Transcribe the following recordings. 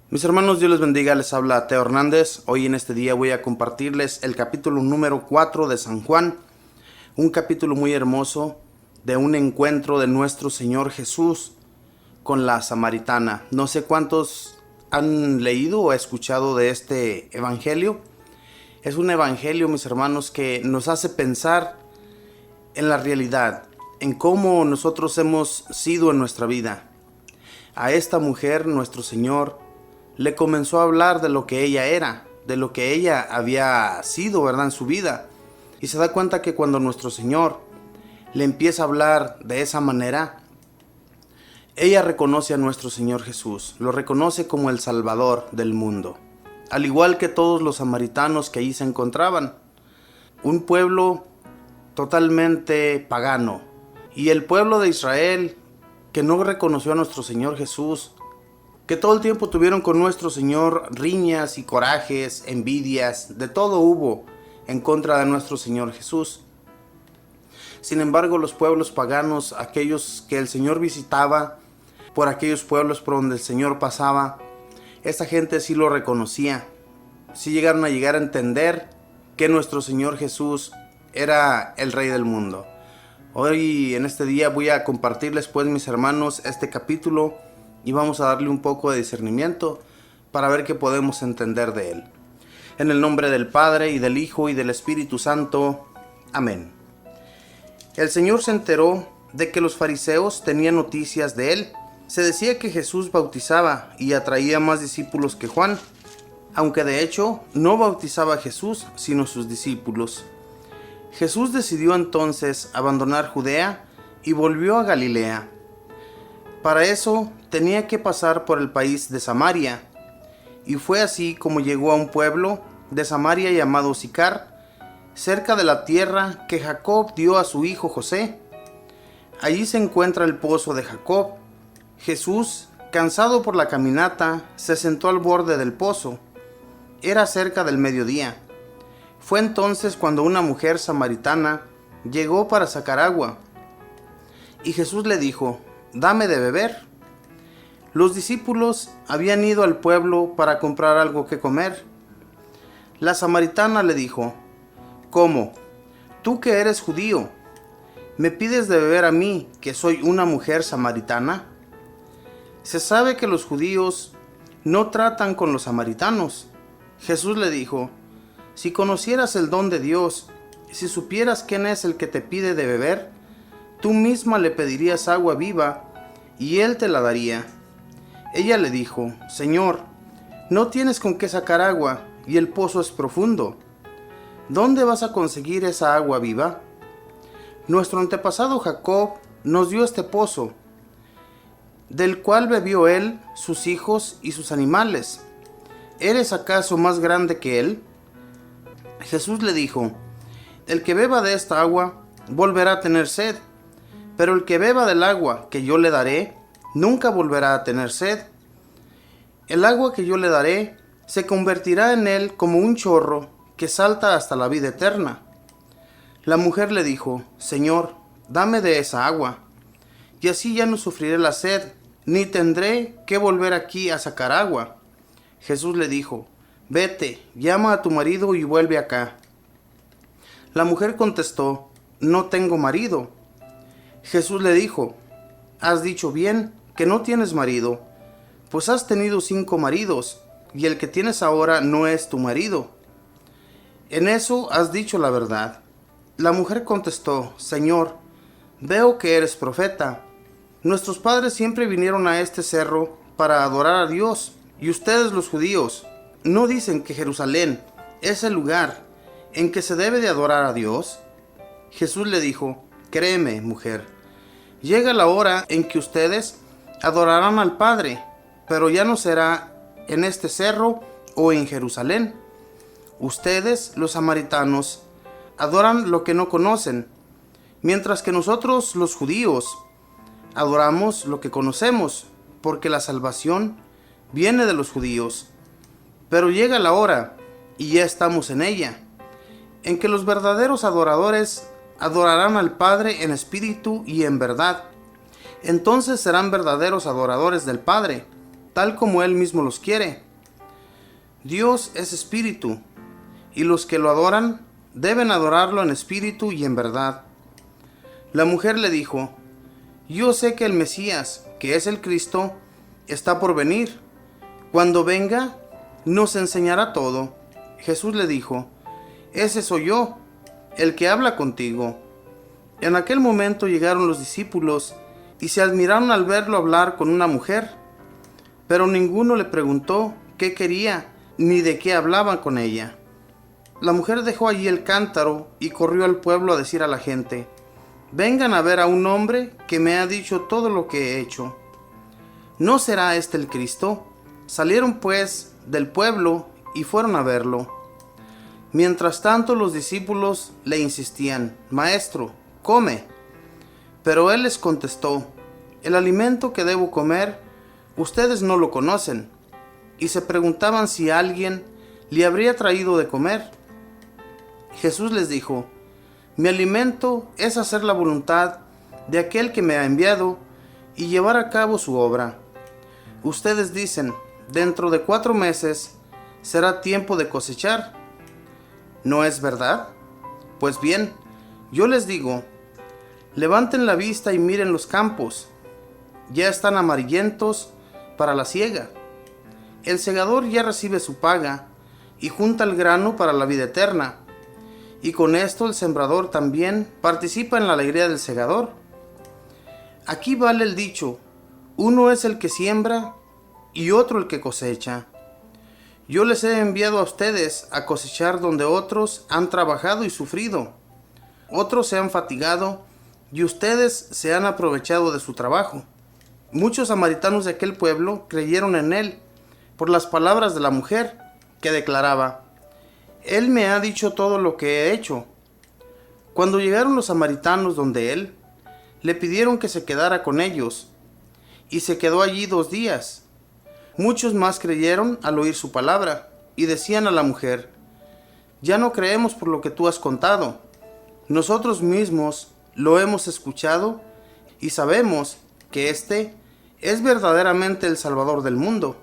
Mis hermanos, Dios les bendiga, les habla Teo Hernández. Hoy en este día voy a compartirles el capítulo número 4 de San Juan, un capítulo muy hermoso de un encuentro de nuestro Señor Jesús con la samaritana. No sé cuántos han leído o escuchado de este evangelio. Es un evangelio, mis hermanos, que nos hace pensar en la realidad, en cómo nosotros hemos sido en nuestra vida. A esta mujer, nuestro Señor le comenzó a hablar de lo que ella era, de lo que ella había sido, ¿verdad?, en su vida. Y se da cuenta que cuando nuestro Señor le empieza a hablar de esa manera, ella reconoce a nuestro Señor Jesús, lo reconoce como el Salvador del mundo, al igual que todos los samaritanos que allí se encontraban. Un pueblo totalmente pagano, y el pueblo de Israel que no reconoció a nuestro Señor Jesús, que todo el tiempo tuvieron con nuestro Señor riñas y corajes, envidias, de todo hubo en contra de nuestro Señor Jesús. Sin embargo, los pueblos paganos, aquellos que el Señor visitaba, por aquellos pueblos por donde el Señor pasaba, esta gente sí lo reconocía, sí llegaron a entender que nuestro Señor Jesús era el Rey del mundo. Hoy en este día voy a compartirles, pues, mis hermanos, este capítulo y vamos a darle un poco de discernimiento para ver qué podemos entender de él. En el nombre del Padre, y del Hijo, y del Espíritu Santo. Amén. El Señor se enteró de que los fariseos tenían noticias de él. Se decía que Jesús bautizaba y atraía más discípulos que Juan, aunque de hecho no bautizaba a Jesús, sino sus discípulos. Jesús decidió entonces abandonar Judea y volvió a Galilea. Para eso tenía que pasar por el país de Samaria, y fue así como llegó a un pueblo de Samaria llamado Sicar, cerca de la tierra que Jacob dio a su hijo José. Allí se encuentra el pozo de Jacob. Jesús, cansado por la caminata, se sentó al borde del pozo. Era cerca del mediodía. Fue entonces cuando una mujer samaritana llegó para sacar agua, y Jesús le dijo: «Dame de beber». Los discípulos habían ido al pueblo para comprar algo que comer. La samaritana le dijo: «¿Cómo? ¿Tú que eres judío, me pides de beber a mí, que soy una mujer samaritana?» Se sabe que los judíos no tratan con los samaritanos. Jesús le dijo: «Si conocieras el don de Dios, si supieras quién es el que te pide de beber, tú misma le pedirías agua viva y él te la daría». Ella le dijo: «Señor, no tienes con qué sacar agua y el pozo es profundo. ¿Dónde vas a conseguir esa agua viva? Nuestro antepasado Jacob nos dio este pozo, del cual bebió él, sus hijos y sus animales. ¿Eres acaso más grande que él?». Jesús le dijo: «El que beba de esta agua volverá a tener sed, pero el que beba del agua que yo le daré nunca volverá a tener sed. El agua que yo le daré se convertirá en él como un chorro que salta hasta la vida eterna». La mujer le dijo: «Señor, dame de esa agua, y así ya no sufriré la sed, ni tendré que volver aquí a sacar agua». Jesús le dijo: «Vete, llama a tu marido y vuelve acá». La mujer contestó: «No tengo marido». Jesús le dijo: «Has dicho bien que no tienes marido, pues has tenido 5 maridos, y el que tienes ahora no es tu marido. En eso has dicho la verdad». La mujer contestó: «Señor, veo que eres profeta. Nuestros padres siempre vinieron a este cerro para adorar a Dios, y ustedes, los judíos, ¿no dicen que Jerusalén es el lugar en que se debe de adorar a Dios?». Jesús le dijo: «Créeme, mujer, llega la hora en que ustedes adorarán al Padre, pero ya no será en este cerro o en Jerusalén. Ustedes, los samaritanos, adoran lo que no conocen, mientras que nosotros, los judíos, adoramos lo que conocemos, porque la salvación viene de los judíos. Pero llega la hora, y ya estamos en ella, en que los verdaderos adoradores adorarán al Padre en espíritu y en verdad. Entonces serán verdaderos adoradores del Padre, tal como Él mismo los quiere. Dios es espíritu, y los que lo adoran deben adorarlo en espíritu y en verdad. La mujer le dijo: yo sé que el Mesías, que es el Cristo, está por venir. Cuando venga, nos enseñará todo. Jesús le dijo: ese soy yo, el que habla contigo. En aquel momento llegaron los discípulos y se admiraron al verlo hablar con una mujer, pero ninguno le preguntó qué quería ni de qué hablaban con ella. La mujer dejó allí el cántaro y corrió al pueblo a decir a la gente: vengan a ver a un hombre que me ha dicho todo lo que he hecho. ¿No será este el Cristo? Salieron pues del pueblo y fueron a verlo. Mientras tanto los discípulos le insistían: Maestro, come. Pero él les contestó: el alimento que debo comer, ustedes no lo conocen. Y se preguntaban si alguien le habría traído de comer. Jesús les dijo: mi alimento es hacer la voluntad de aquel que me ha enviado y llevar a cabo su obra. Ustedes dicen: dentro de 4 meses será tiempo de cosechar. ¿No es verdad? Pues bien, yo les digo: levanten la vista y miren los campos. Ya están amarillentos para la siega. El segador ya recibe su paga y junta el grano para la vida eterna. Y con esto el sembrador también participa en la alegría del segador. Aquí vale el dicho: uno es el que siembra y otro el que cosecha. Yo les he enviado a ustedes a cosechar donde otros han trabajado y sufrido. Otros se han fatigado y ustedes se han aprovechado de su trabajo. Muchos samaritanos de aquel pueblo creyeron en él por las palabras de la mujer, que declaraba: él me ha dicho todo lo que he hecho. Cuando llegaron los samaritanos donde él, le pidieron que se quedara con ellos, y se quedó allí 2 días. Muchos más creyeron al oír su palabra, y decían a la mujer: ya no creemos por lo que tú has contado. Nosotros mismos lo hemos escuchado y sabemos que este es verdaderamente el Salvador del mundo.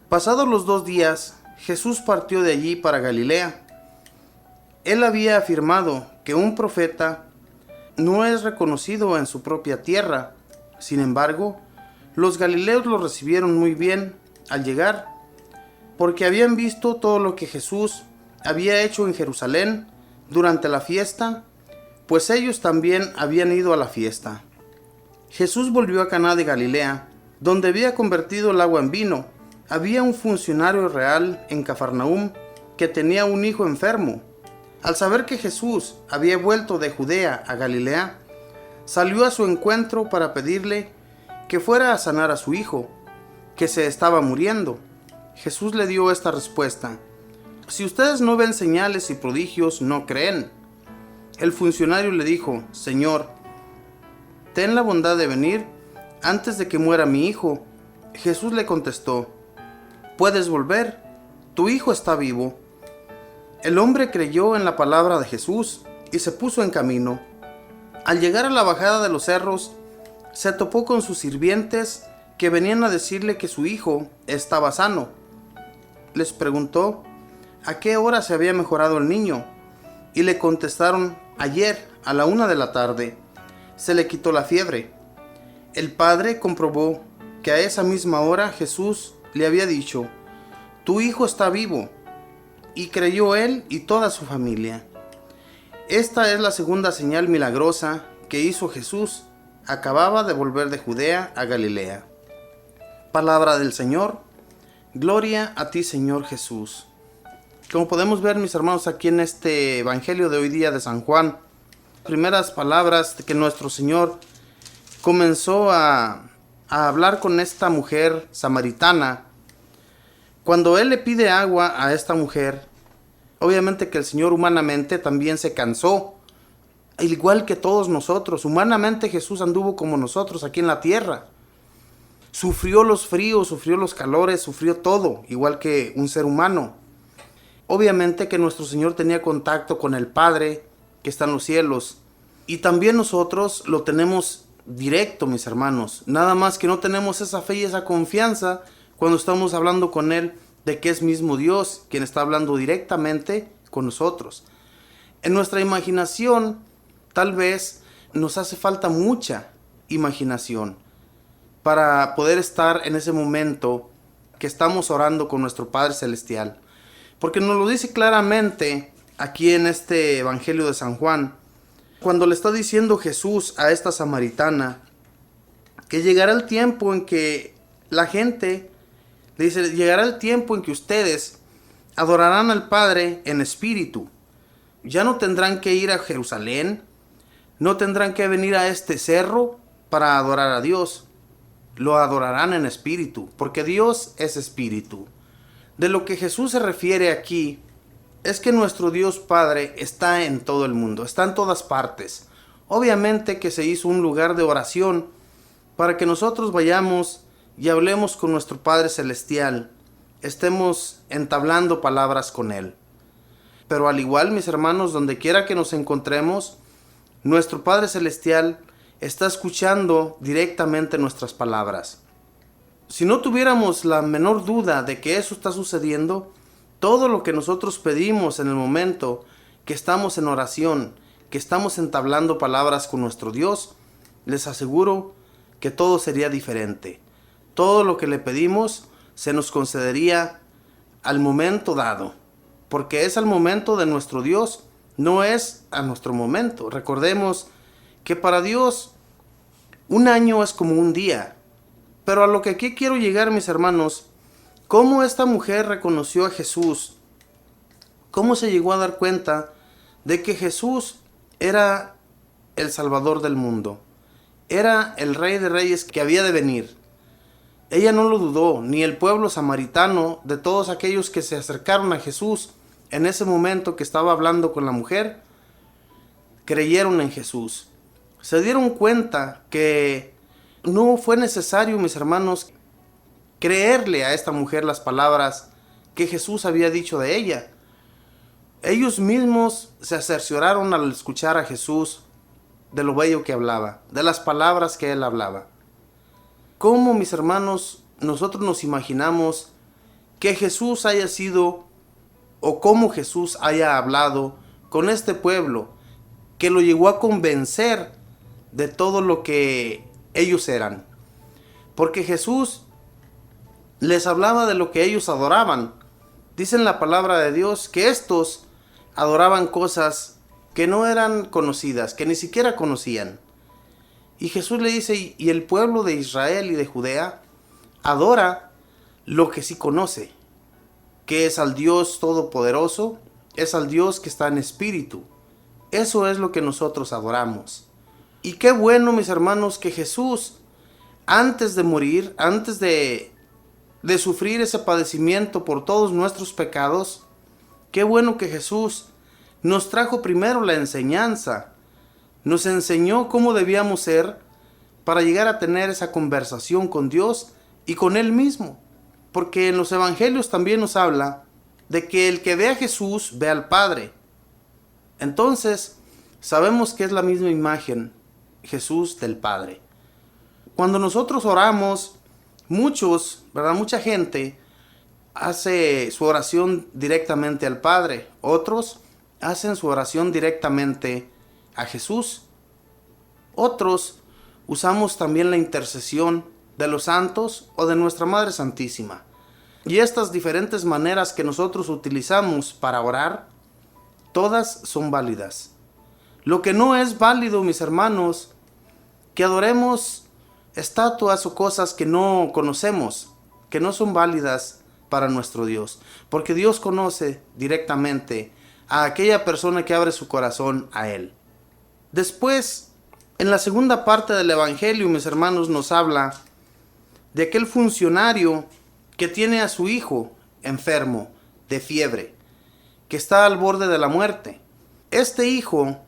Pasados los 2 días, Jesús partió de allí para Galilea. Él había afirmado que un profeta no es reconocido en su propia tierra. Sin embargo, los galileos lo recibieron muy bien al llegar, porque habían visto todo lo que Jesús había hecho en Jerusalén durante la fiesta, pues ellos también habían ido a la fiesta. Jesús volvió a Caná de Galilea, donde había convertido el agua en vino. Había un funcionario real en Cafarnaúm que tenía un hijo enfermo. Al saber que Jesús había vuelto de Judea a Galilea, salió a su encuentro para pedirle que fuera a sanar a su hijo, que se estaba muriendo. Jesús le dio esta respuesta: si ustedes no ven señales y prodigios, no creen. El funcionario le dijo: Señor, ten la bondad de venir antes de que muera mi hijo. Jesús le contestó: puedes volver, tu hijo está vivo. El hombre creyó en la palabra de Jesús y se puso en camino. Al llegar a la bajada de los cerros, se topó con sus sirvientes que venían a decirle que su hijo estaba sano. Les preguntó a qué hora se había mejorado el niño, y le contestaron: ayer a la 1 de la tarde se le quitó la fiebre. El padre comprobó que a esa misma hora Jesús le había dicho: tu hijo está vivo, y creyó él y toda su familia. Esta es la segunda señal milagrosa que hizo Jesús. Acababa de volver de Judea a Galilea. Palabra del Señor. Gloria a ti, Señor Jesús. Como podemos ver, mis hermanos, aquí en este Evangelio de hoy día de San Juan, primeras palabras de que nuestro Señor comenzó a hablar con esta mujer samaritana. Cuando Él le pide agua a esta mujer, obviamente que el Señor humanamente también se cansó, al igual que todos nosotros. Humanamente Jesús anduvo como nosotros aquí en la tierra. Sufrió los fríos, sufrió los calores, sufrió todo, igual que un ser humano. Obviamente que nuestro Señor tenía contacto con el Padre que está en los cielos. Y también nosotros lo tenemos directo, mis hermanos. Nada más que no tenemos esa fe y esa confianza cuando estamos hablando con Él de que es mismo Dios quien está hablando directamente con nosotros. En nuestra imaginación, tal vez nos hace falta mucha imaginación para poder estar en ese momento que estamos orando con nuestro Padre Celestial. Porque nos lo dice claramente aquí en este Evangelio de San Juan, cuando le está diciendo Jesús a esta samaritana que llegará el tiempo en que la gente, le dice, llegará el tiempo en que ustedes adorarán al Padre en espíritu. Ya no tendrán que ir a Jerusalén, no tendrán que venir a este cerro para adorar a Dios. Lo adorarán en espíritu, porque Dios es espíritu. De lo que Jesús se refiere aquí es que nuestro Dios Padre está en todo el mundo, está en todas partes. Obviamente que se hizo un lugar de oración para que nosotros vayamos y hablemos con nuestro Padre Celestial, estemos entablando palabras con Él. Pero al igual, mis hermanos, donde quiera que nos encontremos, nuestro Padre Celestial está escuchando directamente nuestras palabras. Si no tuviéramos la menor duda de que eso está sucediendo, todo lo que nosotros pedimos en el momento que estamos en oración, que estamos entablando palabras con nuestro Dios, les aseguro que todo sería diferente. Todo lo que le pedimos se nos concedería al momento dado, porque es al momento de nuestro Dios, no es a nuestro momento. Recordemos que para Dios un año es como un día. Pero a lo que aquí quiero llegar, mis hermanos, cómo esta mujer reconoció a Jesús, cómo se llegó a dar cuenta de que Jesús era el Salvador del mundo, era el Rey de Reyes que había de venir. Ella no lo dudó, ni el pueblo samaritano, de todos aquellos que se acercaron a Jesús en ese momento que estaba hablando con la mujer, creyeron en Jesús. Se dieron cuenta que no fue necesario, mis hermanos, creerle a esta mujer las palabras que Jesús había dicho de ella. Ellos mismos se cercioraron al escuchar a Jesús de lo bello que hablaba, de las palabras que él hablaba. ¿Cómo, mis hermanos, nosotros nos imaginamos que Jesús haya sido, o cómo Jesús haya hablado con este pueblo, que lo llegó a convencer de todo lo que ellos eran? Porque Jesús les hablaba de lo que ellos adoraban. Dice en la palabra de Dios que estos adoraban cosas que no eran conocidas, que ni siquiera conocían. Y Jesús le dice, y el pueblo de Israel y de Judea adora lo que sí conoce, que es al Dios Todopoderoso, es al Dios que está en espíritu. Eso es lo que nosotros adoramos. Y qué bueno, mis hermanos, que Jesús, antes de morir, antes de sufrir ese padecimiento por todos nuestros pecados, qué bueno que Jesús nos trajo primero la enseñanza, nos enseñó cómo debíamos ser para llegar a tener esa conversación con Dios y con Él mismo. Porque en los evangelios también nos habla de que el que ve a Jesús ve al Padre. Entonces, sabemos que es la misma imagen, Jesús del Padre. Cuando nosotros oramos, mucha gente hace su oración directamente al Padre. Otros hacen su oración directamente a Jesús. Otros usamos también la intercesión de los santos o de nuestra Madre Santísima. Y estas diferentes maneras que nosotros utilizamos para orar, todas son válidas. Lo que no es válido, mis hermanos, que adoremos estatuas o cosas que no conocemos, que no son válidas para nuestro Dios, porque Dios conoce directamente a aquella persona que abre su corazón a Él. Después, en la segunda parte del Evangelio, mis hermanos, nos habla de aquel funcionario que tiene a su hijo enfermo de fiebre, que está al borde de la muerte. Este hijo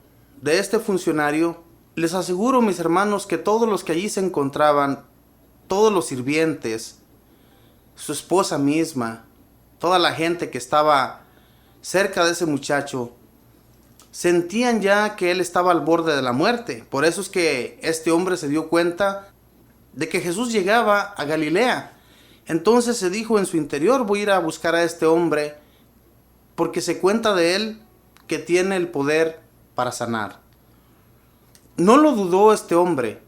de este funcionario, les aseguro, mis hermanos, que todos los que allí se encontraban, todos los sirvientes, su esposa misma, toda la gente que estaba cerca de ese muchacho, sentían ya que él estaba al borde de la muerte. Por eso es que este hombre se dio cuenta de que Jesús llegaba a Galilea. Entonces se dijo en su interior: voy a ir a buscar a este hombre, porque se cuenta de él que tiene el poder para sanar. No lo dudó este hombre.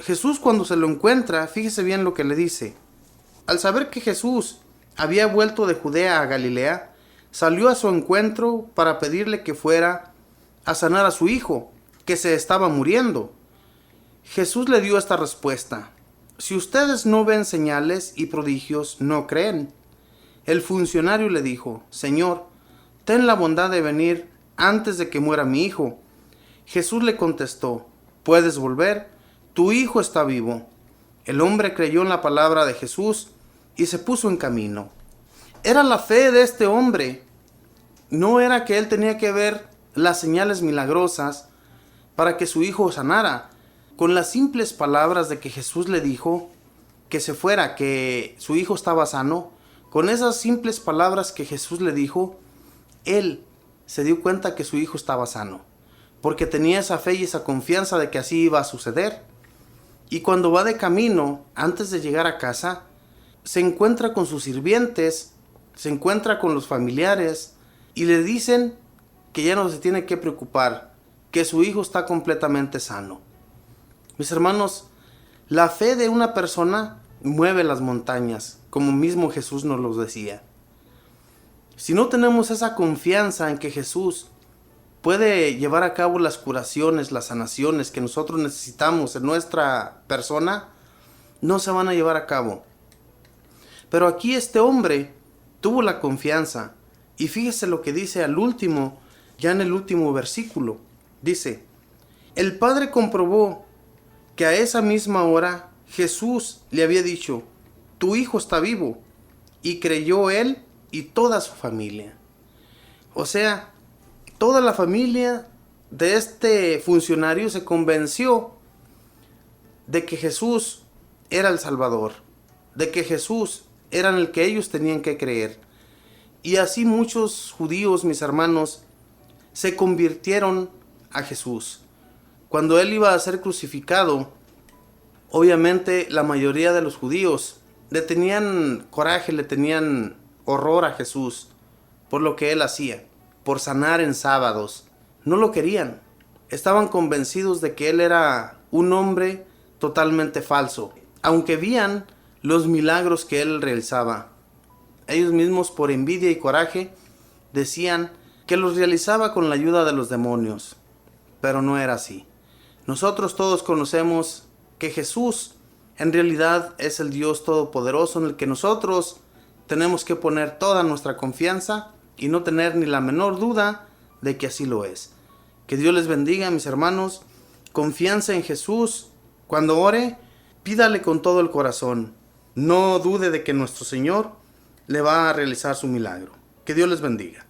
Jesús, cuando se lo encuentra, fíjese bien lo que le dice. Al saber que Jesús había vuelto de Judea a Galilea, salió a su encuentro para pedirle que fuera a sanar a su hijo, que se estaba muriendo. Jesús le dio esta respuesta: si ustedes no ven señales y prodigios, no creen. El funcionario le dijo: Señor, ten la bondad de venir antes de que muera mi hijo. Jesús le contestó: puedes volver, tu hijo está vivo. El hombre creyó en la palabra de Jesús y se puso en camino. Era la fe de este hombre. No era que él tenía que ver las señales milagrosas para que su hijo sanara. Con las simples palabras de que Jesús le dijo que se fuera, que su hijo estaba sano, con esas simples palabras que Jesús le dijo, él se dio cuenta que su hijo estaba sano, porque tenía esa fe y esa confianza de que así iba a suceder. Y cuando va de camino, antes de llegar a casa, se encuentra con sus sirvientes, se encuentra con los familiares y le dicen que ya no se tiene que preocupar, que su hijo está completamente sano. Mis hermanos, la fe de una persona mueve las montañas, como mismo Jesús nos lo decía. Si no tenemos esa confianza en que Jesús puede llevar a cabo las curaciones, las sanaciones que nosotros necesitamos en nuestra persona, no se van a llevar a cabo. Pero aquí este hombre tuvo la confianza, y fíjese lo que dice al último, ya en el último versículo. Dice: el padre comprobó que a esa misma hora Jesús le había dicho: tu hijo está vivo, y creyó él y toda su familia. O sea, toda la familia de este funcionario se convenció de que Jesús era el Salvador, de que Jesús era el que ellos tenían que creer. Y así muchos judíos, mis hermanos, se convirtieron a Jesús. Cuando él iba a ser crucificado, obviamente la mayoría de los judíos le tenían coraje, le tenían horror a Jesús por lo que él hacía, por sanar en sábados. No lo querían. Estaban convencidos de que él era un hombre totalmente falso, aunque veían los milagros que él realizaba. Ellos mismos, por envidia y coraje, decían que los realizaba con la ayuda de los demonios, pero no era así. Nosotros todos conocemos que Jesús en realidad es el Dios Todopoderoso, en el que nosotros tenemos que poner toda nuestra confianza y no tener ni la menor duda de que así lo es. Que Dios les bendiga, mis hermanos. Confianza en Jesús. Cuando ore, pídale con todo el corazón. No dude de que nuestro Señor le va a realizar su milagro. Que Dios les bendiga.